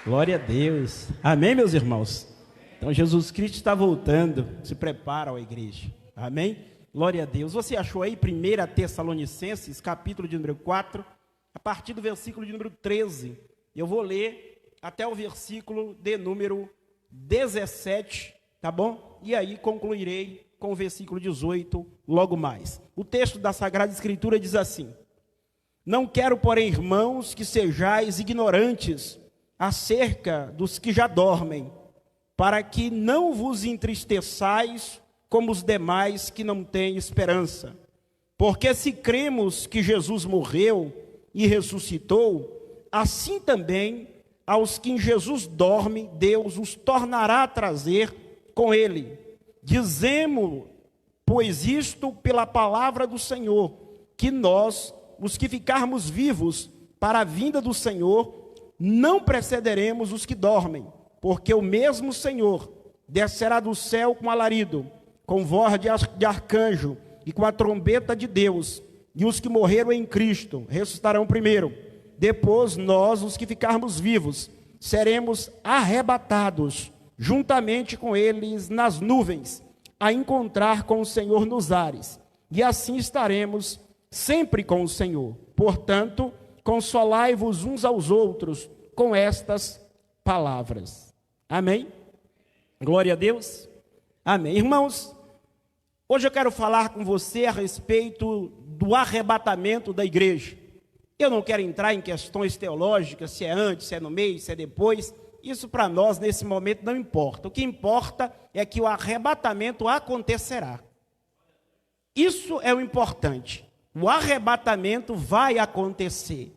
Glória a Deus. Amém, meus irmãos? Então, Jesus Cristo está voltando. Se prepara, ó igreja. Amém? Glória a Deus. Você achou aí 1 Tessalonicenses, capítulo de número 4, a partir do versículo de número 13. Eu vou ler até o versículo de número 17, tá bom? E aí concluirei com o versículo 18 logo mais. O texto da Sagrada Escritura diz assim: Não quero, porém, irmãos, que sejais ignorantes acerca dos que já dormem, para que não vos entristeçais como os demais que não têm esperança. Porque se cremos que Jesus morreu e ressuscitou, assim também aos que em Jesus dorme, Deus os tornará a trazer com ele. Dizemos, pois isto pela palavra do Senhor, que nós, os que ficarmos vivos para a vinda do Senhor, não precederemos os que dormem, porque o mesmo Senhor descerá do céu com alarido, com voz de arcanjo e com a trombeta de Deus, e os que morreram em Cristo ressuscitarão primeiro. Depois nós, os que ficarmos vivos, seremos arrebatados juntamente com eles nas nuvens, a encontrar com o Senhor nos ares, e assim estaremos sempre com o Senhor. Portanto, consolai-vos uns aos outros com estas palavras. Amém? Glória a Deus. Amém. Irmãos, hoje eu quero falar com você a respeito do arrebatamento da igreja. Eu não quero entrar em questões teológicas, se é antes, se é no meio, se é depois. Isso para nós, nesse momento, não importa. O que importa é que o arrebatamento acontecerá. Isso é o importante. O arrebatamento vai acontecer.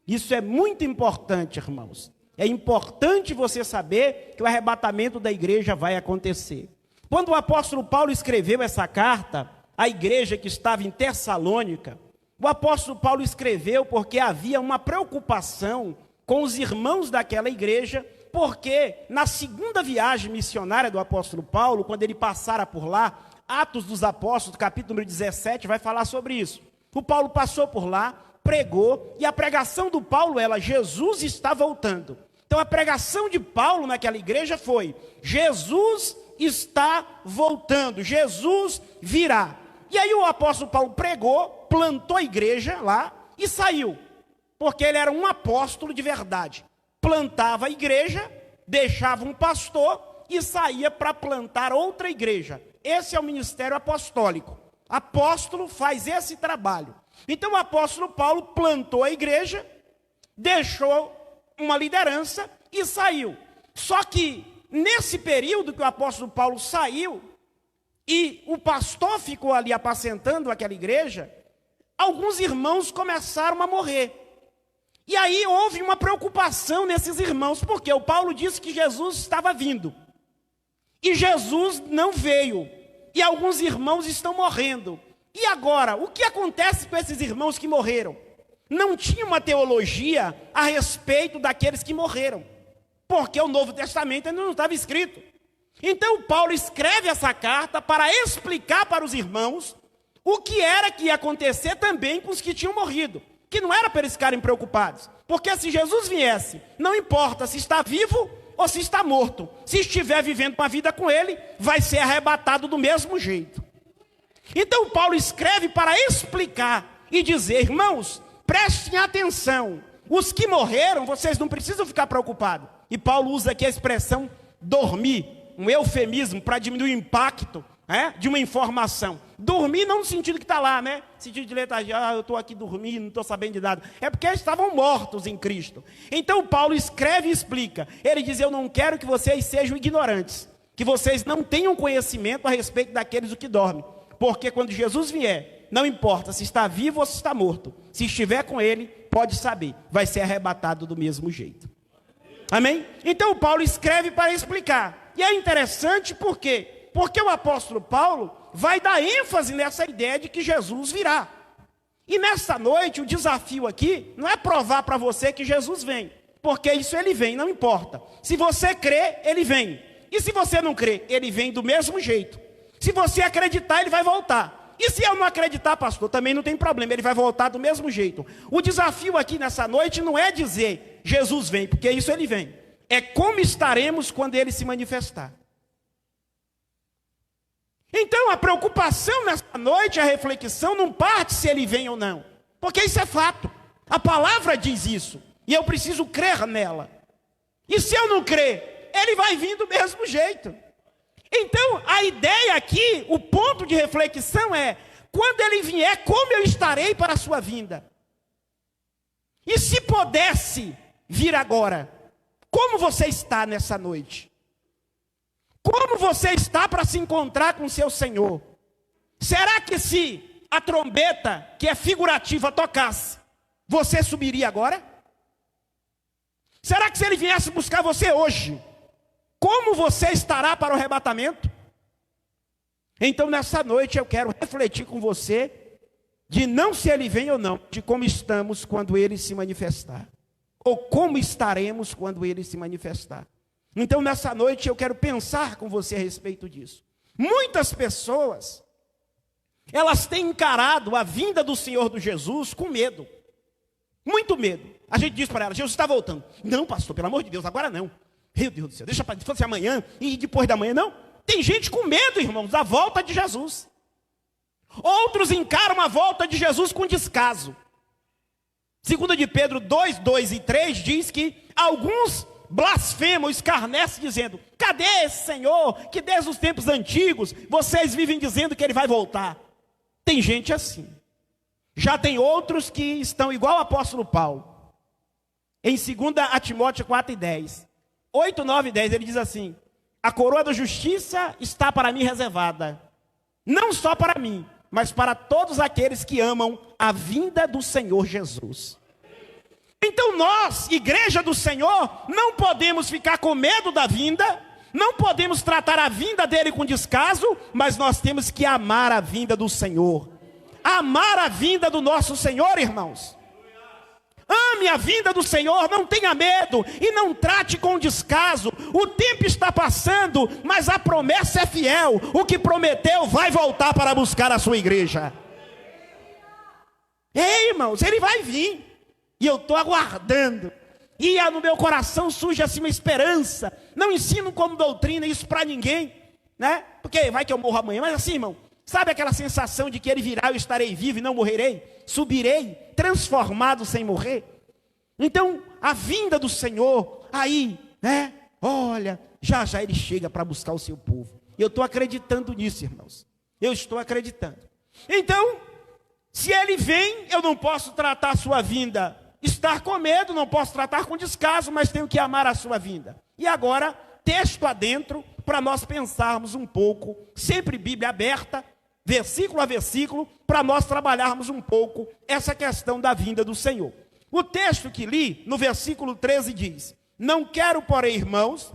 Isso é muito importante, irmãos. É importante você saber que o arrebatamento da igreja vai acontecer. Quando o apóstolo Paulo escreveu essa carta à igreja que estava em Tessalônica, o apóstolo Paulo escreveu porque havia uma preocupação com os irmãos daquela igreja, porque na segunda viagem missionária do apóstolo Paulo, quando ele passara por lá, Atos dos Apóstolos, capítulo 17, vai falar sobre isso. O Paulo passou por lá, pregou, e a pregação do Paulo era: Jesus está voltando. Então a pregação de Paulo naquela igreja foi: Jesus está voltando, Jesus virá. E aí o apóstolo Paulo pregou, plantou a igreja lá e saiu, porque ele era um apóstolo de verdade. Plantava a igreja, deixava um pastor e saía para plantar outra igreja. Esse é o ministério apostólico. Apóstolo faz esse trabalho. Então o apóstolo Paulo plantou a igreja, deixou uma liderança e saiu. Só que nesse período que o apóstolo Paulo saiu e o pastor ficou ali apacentando aquela igreja, alguns irmãos começaram a morrer. E aí houve uma preocupação nesses irmãos, porque o Paulo disse que Jesus estava vindo. E Jesus não veio. E alguns irmãos estão morrendo. E agora, o que acontece com esses irmãos que morreram? Não tinha uma teologia a respeito daqueles que morreram, porque o Novo Testamento ainda não estava escrito. Então Paulo escreve essa carta para explicar para os irmãos o que era que ia acontecer também com os que tinham morrido, que não era para eles ficarem preocupados, porque se Jesus viesse, não importa se está vivo ou se está morto, se estiver vivendo uma vida com ele, vai ser arrebatado do mesmo jeito. Então Paulo escreve para explicar e dizer: irmãos, prestem atenção, os que morreram, vocês não precisam ficar preocupados. E Paulo usa aqui a expressão dormir, um eufemismo para diminuir o impacto de uma informação. Dormir não no sentido que está lá, né? Sentido de letargia: eu estou aqui dormindo, não estou sabendo de nada. É porque eles estavam mortos em Cristo. Então Paulo escreve e explica. Ele diz: eu não quero que vocês sejam ignorantes, que vocês não tenham conhecimento a respeito daqueles que dormem. Porque quando Jesus vier, não importa se está vivo ou se está morto, se estiver com ele, pode saber, vai ser arrebatado do mesmo jeito. Amém? Então Paulo escreve para explicar. E é interessante por quê? Porque o apóstolo Paulo vai dar ênfase nessa ideia de que Jesus virá. E nessa noite o desafio aqui não é provar para você que Jesus vem, porque isso ele vem, não importa. Se você crê, ele vem. E se você não crê, ele vem do mesmo jeito. Se você acreditar, ele vai voltar. E se eu não acreditar, pastor, também não tem problema, ele vai voltar do mesmo jeito. O desafio aqui nessa noite não é dizer Jesus vem, porque isso ele vem. é como estaremos quando ele se manifestar. Então a preocupação nessa noite, a reflexão, não parte se ele vem ou não, porque isso é fato. A palavra diz isso, e eu preciso crer nela. E se eu não crer, ele vai vir do mesmo jeito. Então a ideia aqui, o ponto de reflexão é: quando ele vier, como eu estarei para a sua vinda? E se pudesse vir agora, como você está nessa noite? Como você está para se encontrar com o seu Senhor? Será que se a trombeta, que é figurativa, tocasse, você subiria agora? Será que se ele viesse buscar você hoje, como você estará para o arrebatamento? Então nessa noite eu quero refletir com você, de não se ele vem ou não, de como estamos quando ele se manifestar. Ou como estaremos quando ele se manifestar. Então nessa noite eu quero pensar com você a respeito disso. Muitas pessoas, elas têm encarado a vinda do Senhor do Jesus com medo. Muito medo. A gente diz para elas: Jesus está voltando. Não, pastor, pelo amor de Deus, agora não. Meu Deus do céu, deixa para fosse amanhã e depois da manhã. Não. Tem gente com medo, irmãos, da volta de Jesus. Outros encaram a volta de Jesus com descaso. 2 de Pedro 2, 2 e 3 diz que alguns blasfemam, escarnecem, dizendo: cadê esse Senhor que desde os tempos antigos vocês vivem dizendo que ele vai voltar? Tem gente assim. Já tem outros que estão igual o apóstolo Paulo. Em 2 Timóteo 4 e 10. 8, 9 e 10 ele diz assim: a coroa da justiça está para mim reservada, não só para mim, mas para todos aqueles que amam a vinda do Senhor Jesus. Então nós, igreja do Senhor, não podemos ficar com medo da vinda, não podemos tratar a vinda dele com descaso, mas nós temos que amar a vinda do Senhor. Amar a vinda do nosso Senhor, irmãos. Ame a vinda do Senhor, não tenha medo e não trate com descaso. O tempo está passando, mas a promessa é fiel. O que prometeu vai voltar para buscar a sua igreja. Ei, irmãos, ele vai vir. E eu estou aguardando. E no meu coração surge assim uma esperança. Não ensino como doutrina isso para ninguém, né? Porque vai que eu morro amanhã. Mas assim, irmão, sabe aquela sensação de que ele virá, eu estarei vivo e não morrerei? Subirei, transformado sem morrer? Então, a vinda do Senhor, aí, né? Olha, já já ele chega para buscar o seu povo. Eu estou acreditando nisso, irmãos. Eu estou acreditando. Então, se ele vem, eu não posso tratar a sua vinda estar com medo, não posso tratar com descaso, mas tenho que amar a sua vinda. E agora, texto adentro, para nós pensarmos um pouco, sempre Bíblia aberta, versículo a versículo, para nós trabalharmos um pouco essa questão da vinda do Senhor. O texto que li, no versículo 13 diz: não quero, porém, irmãos,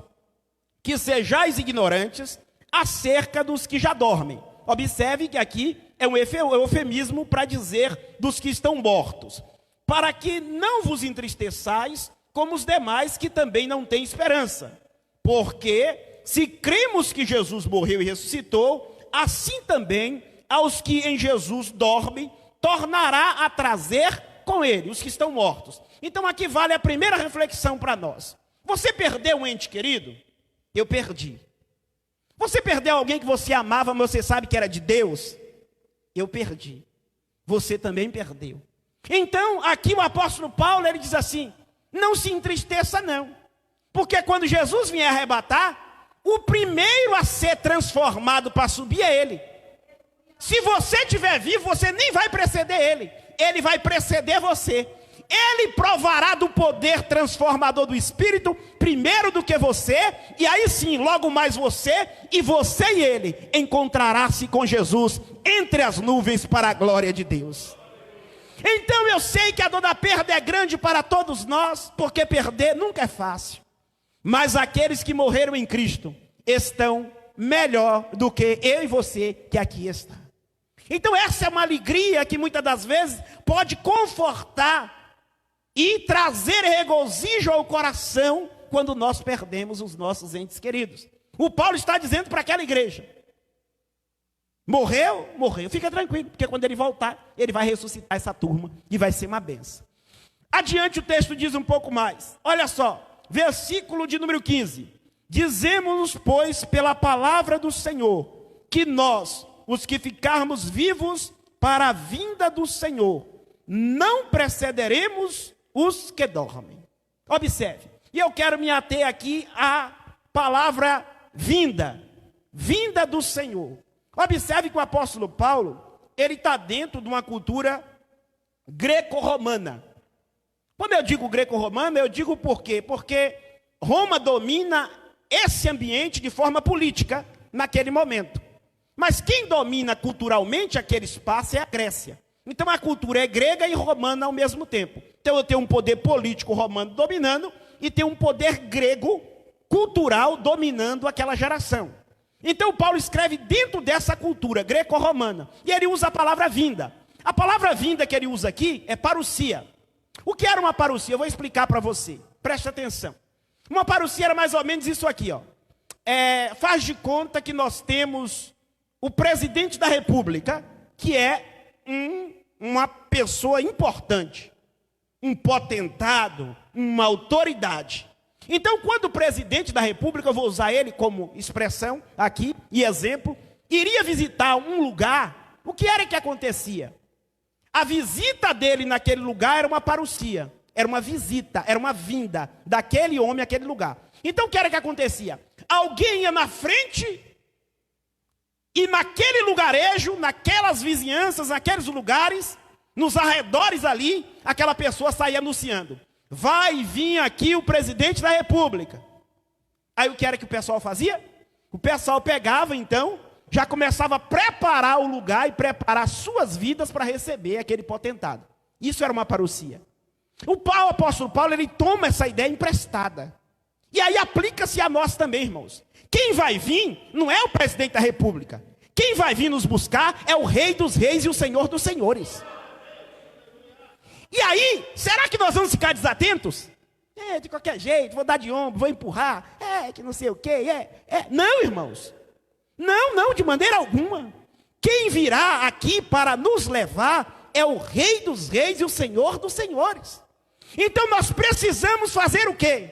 que sejais ignorantes acerca dos que já dormem. Observe que aqui é um eufemismo para dizer dos que estão mortos. Para que não vos entristeçais como os demais que também não têm esperança. Porque se cremos que Jesus morreu e ressuscitou, assim também aos que em Jesus dormem, tornará a trazer com ele os que estão mortos. Então aqui vale a primeira reflexão para nós. Você perdeu um ente querido? Eu perdi. Você perdeu alguém que você amava, mas você sabe que era de Deus? Eu perdi. Você também perdeu. Então, aqui o apóstolo Paulo, ele diz assim: não se entristeça não, porque quando Jesus vier arrebatar, o primeiro a ser transformado para subir é ele. Se você estiver vivo, você nem vai preceder ele, ele vai preceder você. Ele provará do poder transformador do Espírito primeiro do que você, e aí sim, logo mais você e ele encontrará-se com Jesus entre as nuvens para a glória de Deus. Então eu sei que a dor da perda é grande para todos nós, porque perder nunca é fácil. Mas aqueles que morreram em Cristo estão melhor do que eu e você que aqui está. Então essa é uma alegria que muitas das vezes pode confortar e trazer regozijo ao coração quando nós perdemos os nossos entes queridos. O Paulo está dizendo para aquela igreja: morreu, morreu, fica tranquilo, porque quando ele voltar, ele vai ressuscitar essa turma e vai ser uma benção. Adiante o texto diz um pouco mais. Olha só: versículo de número 15. Dizemos-nos, pois, pela palavra do Senhor, que nós, os que ficarmos vivos para a vinda do Senhor, não precederemos os que dormem. Observe, e eu quero me ater aqui à palavra vinda, vinda do Senhor. Observe que o apóstolo Paulo, ele está dentro de uma cultura greco-romana. Quando eu digo greco-romana, eu digo por quê? Porque Roma domina esse ambiente de forma política naquele momento. Mas quem domina culturalmente aquele espaço é a Grécia. Então a cultura é grega e romana ao mesmo tempo. Então eu tenho um poder político romano dominando e tenho um poder grego cultural dominando aquela geração. Então Paulo escreve dentro dessa cultura greco-romana e ele usa a palavra vinda. A palavra vinda que ele usa aqui é parousia. O que era uma parousia? Eu vou explicar para você. Preste atenção. Uma parousia era mais ou menos isso aqui, ó. Faz de conta que nós temos o presidente da República, que é uma pessoa importante, um potentado, uma autoridade. Então, quando o presidente da República, eu vou usar ele como expressão aqui e exemplo, iria visitar um lugar, o que era que acontecia? A visita dele naquele lugar era uma parousia, era uma visita, era uma vinda daquele homem àquele lugar. Então, o que era que acontecia? Alguém ia na frente e naquele lugarejo, naquelas vizinhanças, naqueles lugares, nos arredores ali, aquela pessoa saía anunciando: vai vir aqui o presidente da República. Aí o que era que o pessoal fazia? O pessoal pegava então, já começava a preparar o lugar e preparar suas vidas para receber aquele potentado. Isso era uma parousia. O apóstolo Paulo, ele toma essa ideia emprestada. E aí aplica-se a nós também, irmãos. Quem vai vir não é o presidente da República. Quem vai vir nos buscar é o Rei dos Reis e o Senhor dos Senhores. E aí, será que nós vamos ficar desatentos? De qualquer jeito, vou dar de ombro, vou empurrar. Que não sei o quê. Não, irmãos. Não, de maneira alguma. Quem virá aqui para nos levar é o Rei dos Reis e o Senhor dos Senhores. Então nós precisamos fazer o quê?